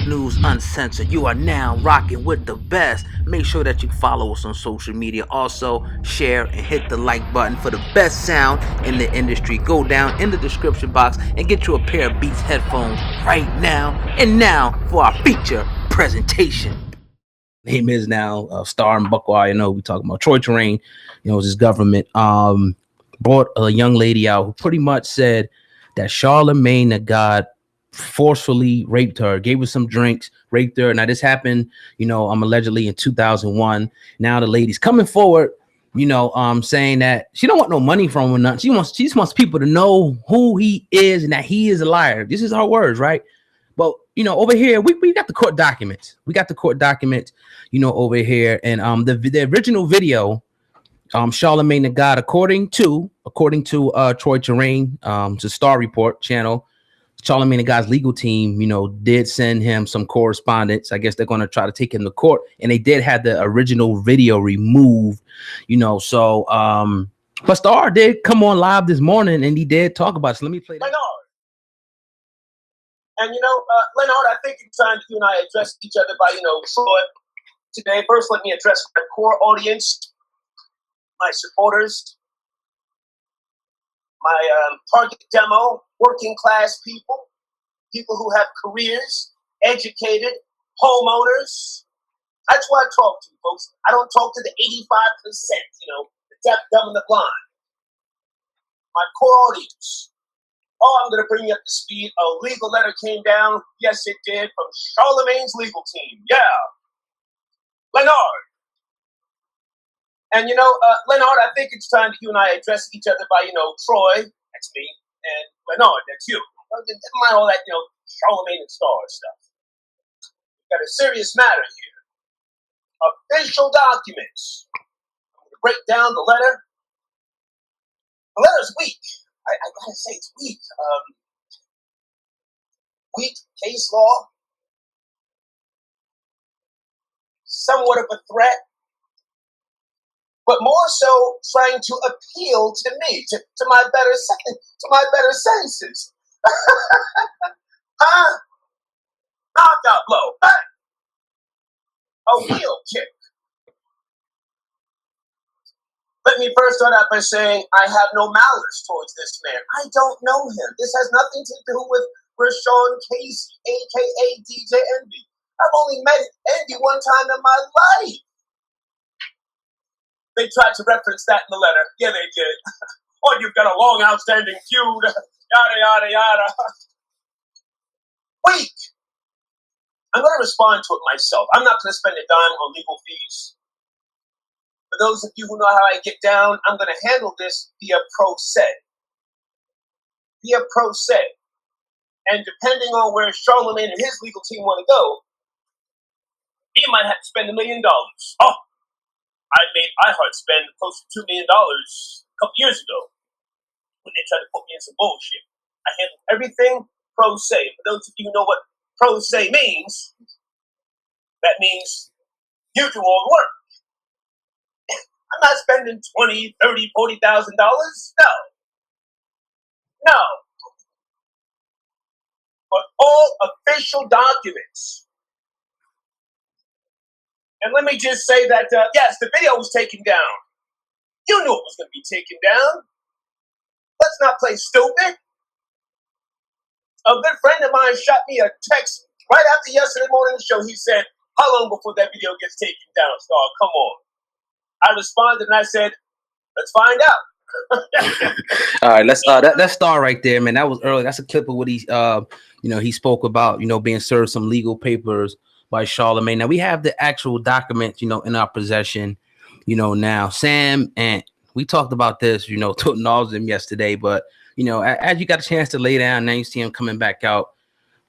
News Uncensored. You are now rocking with the best. Make sure that you follow us on social media. Also, share and hit the like button for the best sound in the industry. Go down in the description box and get you a pair of Beats headphones right now. And now for our feature presentation. Name is now Star and Buckwild. You know, we talking about Troy Torain. You know, his government brought a young lady out who pretty much said that Charlamagne the God forcefully raped her, gave her some drinks, raped her. Now this happened, you know, allegedly in 2001. Now the lady's coming forward, you know, saying that she don't want no money from him or nothing. She just wants people to know who he is and that he is a liar. This is her words, right? But you know, over here we got the court documents. We got the court documents, you know, over here, and the original video. Charlamagne the God, according to Troy Torain, to Star Report channel, Charlamagne the God's legal team, you know, did send him some correspondence. I guess they're going to try to take him to court, and they did have the original video removed, you know. So, but Star did come on live this morning, and he did talk about it. So let me play that. And, you know, Leonard, I think it's time that you and I address each other by, you know, Troy. Today, first, let me address my core audience, my supporters, my target demo, working class people, people who have careers, educated, homeowners. That's why I talk to you, folks. I don't talk to the 85%, you know, the deaf, dumb, and the blind. My core audience. Oh, I'm going to bring you up to speed. A legal letter came down. Yes, it did, from Charlamagne's legal team. Yeah. Leonard. And, you know, Leonard, I think it's time that you and I address each other by, you know, Troy, that's me, and Leonard, that's you. Never mind all that, you know, Charlamagne and Star stuff. We've got a serious matter here. Official documents. I'm going to break down the letter. The letter's weak. I gotta say, it's weak. Weak case law. Somewhat of a threat. But more so trying to appeal to me, to my better senses. Knockout blow. A wheel kick. Let me first start out by saying I have no malice towards this man. I don't know him. This has nothing to do with Rashawn Casey, a.k.a. DJ Envy. I've only met Envy one time in my life. They tried to reference that in the letter. Yeah, they did. Oh, you've got a long outstanding feud. Yada, yada, yada. Weak. I'm going to respond to it myself. I'm not going to spend a dime on legal fees. For those of you who know how I get down, I'm going to handle this via pro se. Via pro se. And depending on where Charlamagne and his legal team want to go, he might have to spend $1 million. Oh, I made iHeart spend close to $2 million a couple years ago when they tried to put me in some bullshit. I handle everything pro se. For those of you who know what pro se means, that means you do all the work. I'm not spending $20,000, $30,000, $40,000. No. But all official documents. And let me just say that, yes, the video was taken down. You knew it was going to be taken down. Let's not play stupid. A good friend of mine shot me a text right after yesterday morning's show. He said, how long before that video gets taken down, Star? Come on. I responded and I said, let's find out. All right, let's start right there, man. That was early. That's a clip of what he you know, he spoke about, you know, being served some legal papers by Charlamagne. Now we have the actual documents, you know, in our possession, you know, now. Sam, and we talked about this, you know, to nauseam yesterday, but you know, as you got a chance to lay down, now you see him coming back out.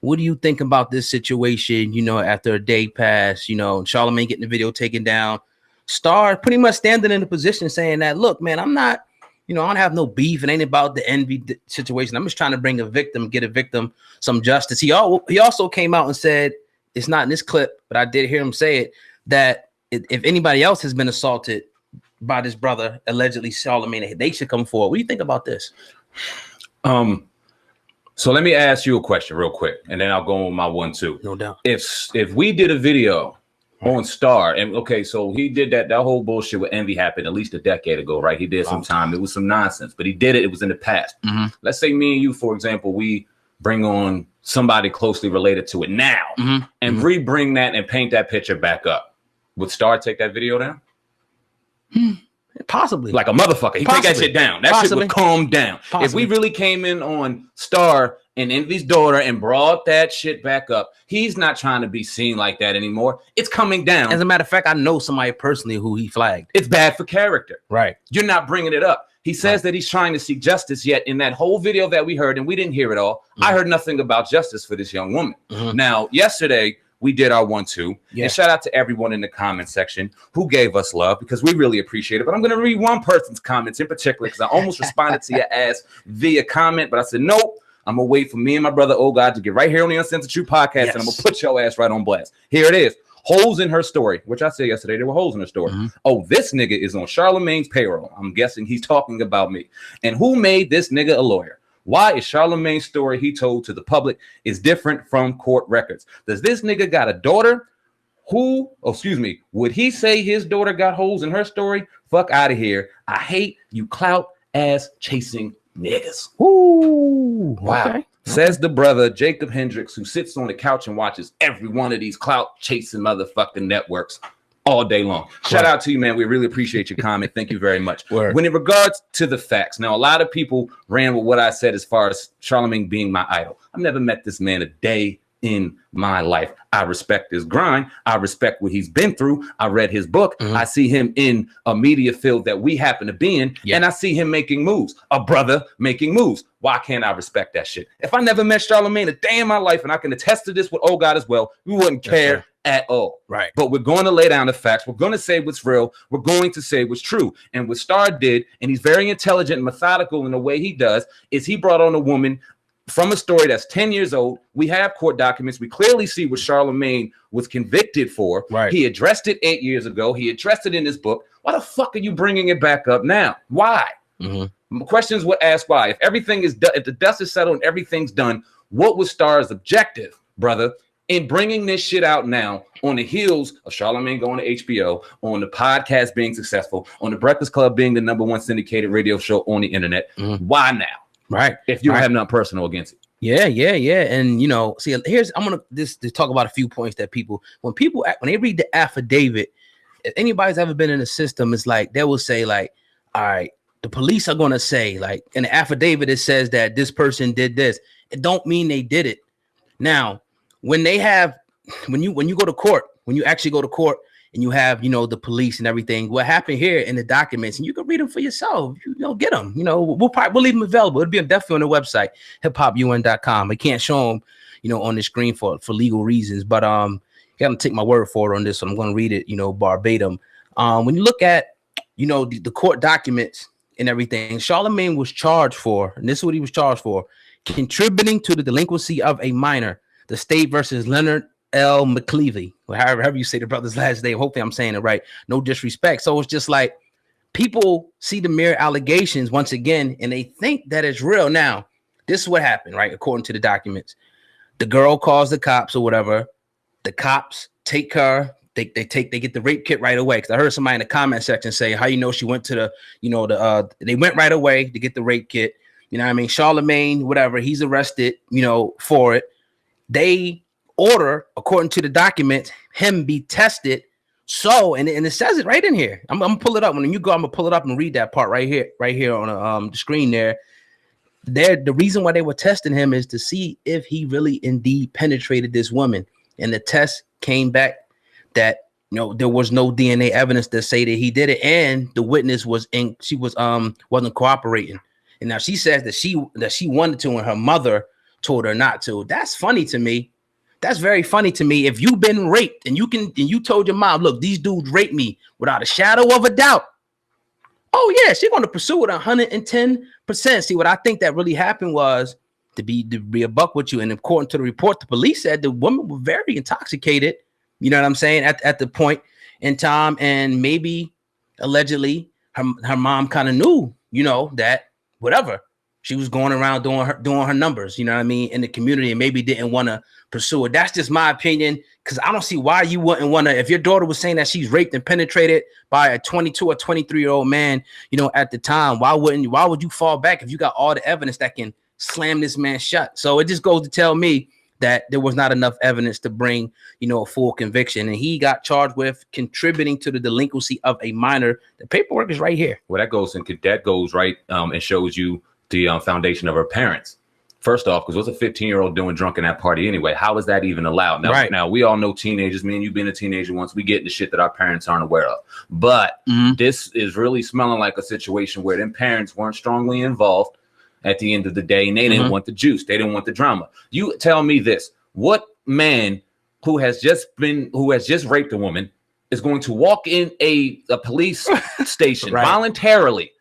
What do you think about this situation, you know, after a day passed, you know, Charlamagne getting the video taken down? Star pretty much standing in the position saying that, look, man, I'm not, you know, I don't have no beef. It ain't about the envy situation. I'm just trying to bring a victim, get a victim some justice. He also came out and said, it's not in this clip, but I did hear him say it, that if anybody else has been assaulted by this brother, allegedly Charlamagne, they should come forward. What do you think about this? So let me ask you a question real quick, and then I'll go on my 1-2. No doubt. If we did a video on Star, and okay, so he did that whole bullshit with Envy happened at least a decade ago, right? He did some time. It was some nonsense, but he did it. It was in the past. Let's say me and you, for example, we bring on somebody closely related to it now and re-bring that and paint that picture back up. Would Star take that video down? Possibly. Like a motherfucker. He take that shit down. That shit would calm down. Possibly. If we really came in on Star and Envy's daughter and brought that shit back up, he's not trying to be seen like that anymore. It's coming down. As a matter of fact, I know somebody personally who he flagged. It's bad for character. Right. You're not bringing it up. He says that he's trying to seek justice, yet in that whole video that we heard, and we didn't hear it all, I heard nothing about justice for this young woman. Now, yesterday, we did our 1-2. And shout out to everyone in the comment section who gave us love, because we really appreciate it. But I'm going to read one person's comments in particular, because I almost responded to your ass via comment, but I said, nope, I'm going to wait for me and my brother, Oh God, to get right here on the Uncensored Truth podcast, and I'm going to put your ass right on blast. Here it is. Holes in her story, which I said yesterday, there were holes in her story. Oh, this nigga is on Charlamagne's payroll. I'm guessing he's talking about me. And who made this nigga a lawyer? Why is Charlamagne's story he told to the public is different from court records? Does this nigga got a daughter? Would he say his daughter got holes in her story? Fuck out of here. I hate you clout ass chasing niggas. Ooh, wow. Okay. Says the brother Jacob Hendricks, who sits on the couch and watches every one of these clout chasing motherfucking networks all day long. Shout out to you, man. We really appreciate your comment. Thank you very much. When in regards to the facts, now a lot of people ran with what I said as far as Charlamagne being my idol. I've never met this man a day in my life. I respect his grind. I respect what he's been through. I read his book. I see him in a media field that we happen to be in, and I see him making moves. A brother making moves. Why can't I respect that shit? If I never met Charlamagne a day in my life, and I can attest to this with Oh God as well, we wouldn't care at all. Right. But we're going to lay down the facts. We're going to say what's real. We're going to say what's true. And what Star did, and he's very intelligent and methodical in the way he does, is he brought on a woman from a story that's 10 years old. We have court documents. We clearly see what Charlamagne was convicted for. Right. He addressed it 8 years ago. He addressed it in his book. Why the fuck are you bringing it back up now? Why? Questions were asked why. If everything is done, if the dust is settled and everything's done, what was Star's objective, brother, in bringing this shit out now on the heels of Charlamagne going to HBO, on the podcast being successful, on the Breakfast Club being the #1 syndicated radio show on the internet? Why now? Right. If you don't have nothing personal against it. Yeah. And you know, see, I'm gonna to talk about a few points that when they read the affidavit, if anybody's ever been in the system, it's like they will say, like, all right, the police are gonna say, like, in the affidavit, it says that this person did this. It don't mean they did it. Now, when you go to court, when you actually go to court, and you have, the police and everything, what happened here in the documents, and you can read them for yourself. Get them. We'll leave them available. It'll be definitely on the website, hiphopun.com. I can't show them, on the screen for legal reasons, but you got to take my word for it on this. So I'm going to read it, verbatim. When you look at, the court documents and everything, Charlamagne was charged for, and this is what he was charged for: contributing to the delinquency of a minor. The state versus Leonard L. McClevey, or however you say the brother's last name. Hopefully I'm saying it right. No disrespect. So it's just like people see the mere allegations once again, and they think that it's real. Now, this is what happened, right? According to the documents, the girl calls the cops or whatever. The cops take her. They get the rape kit right away. Because I heard somebody in the comment section say, "How you know she went to they went right away to get the rape kit." You know what I mean? Charlamagne, whatever, he's arrested, for it. They order, according to the documents, him be tested. So, and it says it right in here. I'm gonna pull it up. When you go, I'm gonna pull it up and read that part right here on the screen there. The reason why they were testing him is to see if he really indeed penetrated this woman. And the test came back that there was no DNA evidence to say that he did it, and the witness wasn't cooperating. And now she says that she wanted to, and her mother told her not to. That's funny to me. That's very funny to me. If you've been raped and you told your mom, look, these dudes raped me without a shadow of a doubt. Oh yeah, she's going to pursue it 110%. See, what I think that really happened was, to be a buck with you, and according to the report, the police said the woman was very intoxicated. You know what I'm saying? At the point in time, and maybe allegedly her mom kind of knew, that whatever. She was going around doing her numbers, you know what I mean, in the community, and maybe didn't want to pursue it. That's just my opinion, because I don't see why you wouldn't want to. If your daughter was saying that she's raped and penetrated by a 22 or 23-year-old man, you know, at the time, why would you fall back if you got all the evidence that can slam this man shut? So it just goes to tell me that there was not enough evidence to bring, you know, a full conviction, and he got charged with contributing to the delinquency of a minor. The paperwork is right here. Well, that goes right and shows you the foundation of her parents. First off, because what's a 15-year-old doing drunk in that party anyway? How is that even allowed? Now, we all know teenagers. Me and you being a teenager once, we get into shit that our parents aren't aware of. But this is really smelling like a situation where them parents weren't strongly involved at the end of the day, and they didn't want the juice. They didn't want the drama. You tell me this: what man who has just raped a woman is going to walk in a police station voluntarily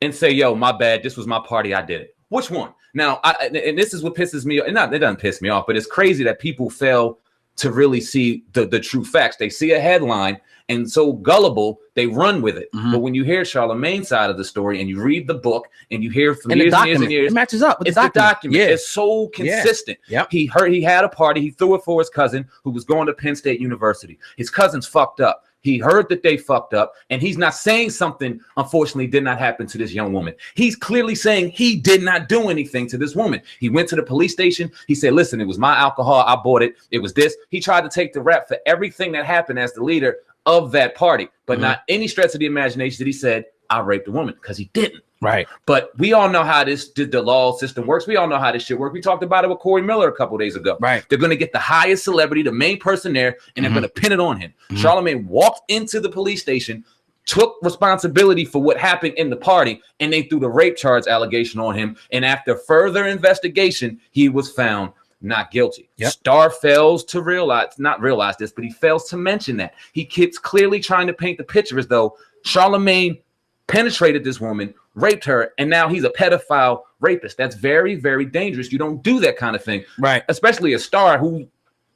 and say, "Yo, my bad. This was my party. I did it." Which one? Now, and this is what pisses me off. And it doesn't piss me off, but it's crazy that people fail to really see the true facts. They see a headline and so gullible, they run with it. But when you hear Charlamagne's side of the story and you read the book and you hear from years and years and years, it matches up with the document. Yeah. It's so consistent. Yeah. He had a party. He threw it for his cousin who was going to Penn State University. His cousin's fucked up. He heard that they fucked up, and he's not saying something, unfortunately, did not happen to this young woman. He's clearly saying he did not do anything to this woman. He went to the police station. He said, listen, it was my alcohol. I bought it. It was this. He tried to take the rap for everything that happened as the leader of that party, but not any stretch of the imagination that he said, I raped a woman, because he didn't. Right. But we all know how the law system works. We all know how this shit works. We talked about it with Corey Miller a couple days ago. Right. They're going to get the highest celebrity, the main person there, and they're going to pin it on him. Charlamagne walked into the police station, took responsibility for what happened in the party, and they threw the rape charge allegation on him. And after further investigation, he was found not guilty. Star fails to not realize this, but he fails to mention that. He keeps clearly trying to paint the picture as though Charlamagne penetrated this woman, raped her, and now he's a pedophile rapist. That's very, very dangerous. You don't do that kind of thing. Right. Especially a star who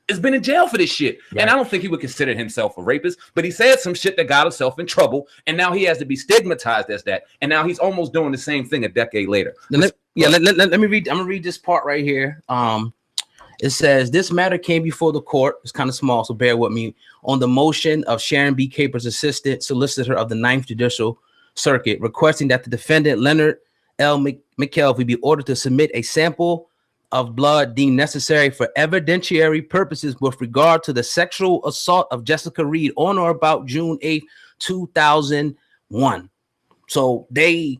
has been in jail for this shit. Right. And I don't think he would consider himself a rapist, but he said some shit that got himself in trouble, and now he has to be stigmatized as that. And now he's almost doing the same thing a decade later. Let me read. I'm gonna read this part right here. It says, this matter came before the court. It's kind of small, so bear with me. On the motion of Sharon B. Capers, assistant solicitor of the 9th Judicial Circuit, requesting that the defendant Leonard L. McKelvey be ordered to submit a sample of blood deemed necessary for evidentiary purposes with regard to the sexual assault of Jessica Reed on or about June 8th, 2001. So they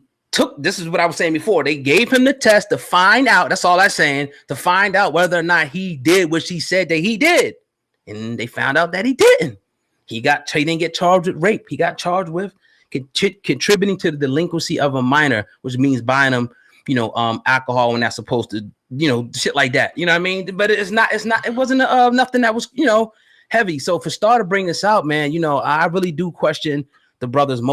this is what I was saying before. They gave him the test to find out. That's all I'm saying, to find out whether or not he did what she said that he did. And they found out that he didn't. He didn't get charged with rape. He got charged with contributing to the delinquency of a minor, which means buying them, alcohol when that's supposed to, shit like that. You know what I mean? But it wasn't nothing that was, heavy. So for Star to bring this out, man, I really do question the brother's motive.